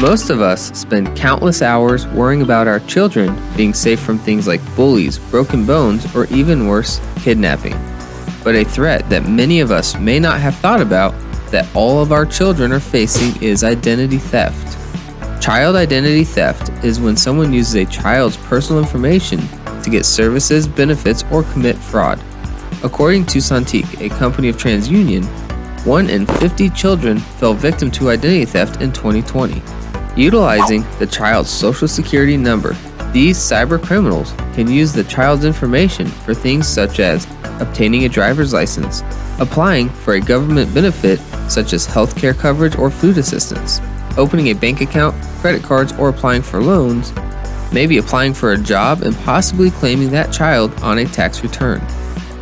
Most of us spend countless hours worrying about our children being safe from things like bullies, broken bones, or even worse, kidnapping. But a threat that many of us may not have thought about that all of our children are facing is identity theft. Child identity theft is when someone uses a child's personal information to get services, benefits, or commit fraud. According to Santique, a company of TransUnion, 1 in 50 children fell victim to identity theft in 2020. Utilizing the child's social security number, these cyber criminals can use the child's information for things such as obtaining a driver's license, applying for a government benefit such as healthcare coverage or food assistance, opening a bank account, credit cards, or applying for loans, maybe applying for a job and possibly claiming that child on a tax return.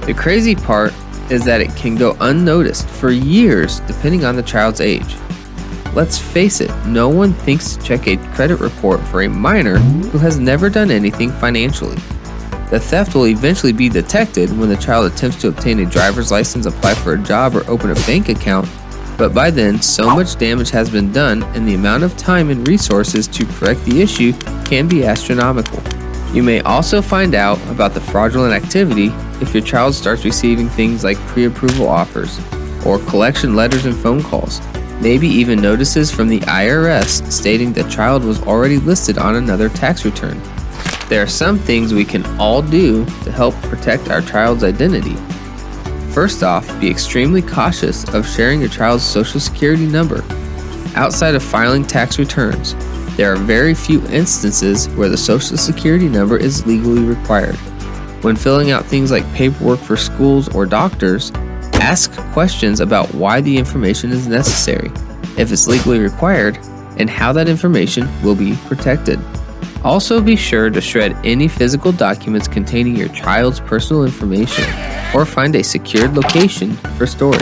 The crazy part is that it can go unnoticed for years depending on the child's age. Let's face it, no one thinks to check a credit report for a minor who has never done anything financially. The theft will eventually be detected when the child attempts to obtain a driver's license, apply for a job, or open a bank account, but by then, so much damage has been done and the amount of time and resources to correct the issue can be astronomical. You may also find out about the fraudulent activity if your child starts receiving things like pre-approval offers, or collection letters and phone calls, maybe even notices from the IRS stating the child was already listed on another tax return. There are some things we can all do to help protect our child's identity. First off, be extremely cautious of sharing your child's social security number. Outside of filing tax returns, there are very few instances where the social security number is legally required. When filling out things like paperwork for schools or doctors, ask questions about why the information is necessary, if it's legally required, and how that information will be protected. Also be sure to shred any physical documents containing your child's personal information or find a secured location for storage.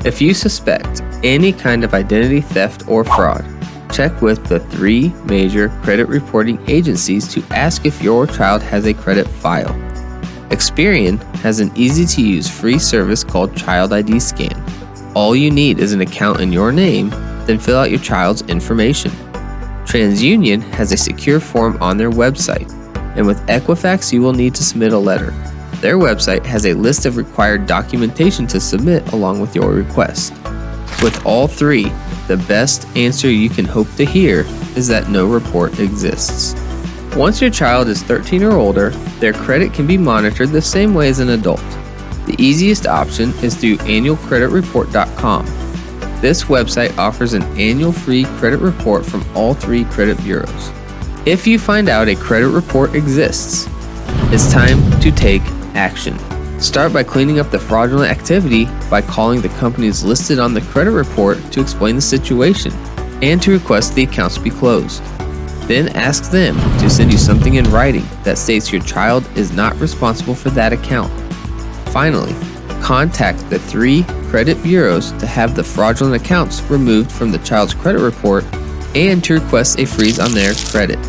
If you suspect any kind of identity theft or fraud, check with the 3 major credit reporting agencies to ask if your child has a credit file. Experian has an easy-to-use free service called Child ID Scan. All you need is an account in your name, then fill out your child's information. TransUnion has a secure form on their website, and with Equifax you will need to submit a letter. Their website has a list of required documentation to submit along with your request. With all 3, the best answer you can hope to hear is that no report exists. Once your child is 13 or older, their credit can be monitored the same way as an adult. The easiest option is through annualcreditreport.com. This website offers an annual free credit report from all 3 credit bureaus. If you find out a credit report exists, it's time to take action. Start by cleaning up the fraudulent activity by calling the companies listed on the credit report to explain the situation and to request the accounts be closed. Then ask them to send you something in writing that states your child is not responsible for that account. Finally, contact the 3 credit bureaus to have the fraudulent accounts removed from the child's credit report and to request a freeze on their credit.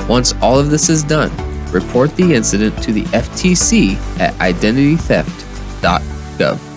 Once all of this is done, report the incident to the FTC at identitytheft.gov.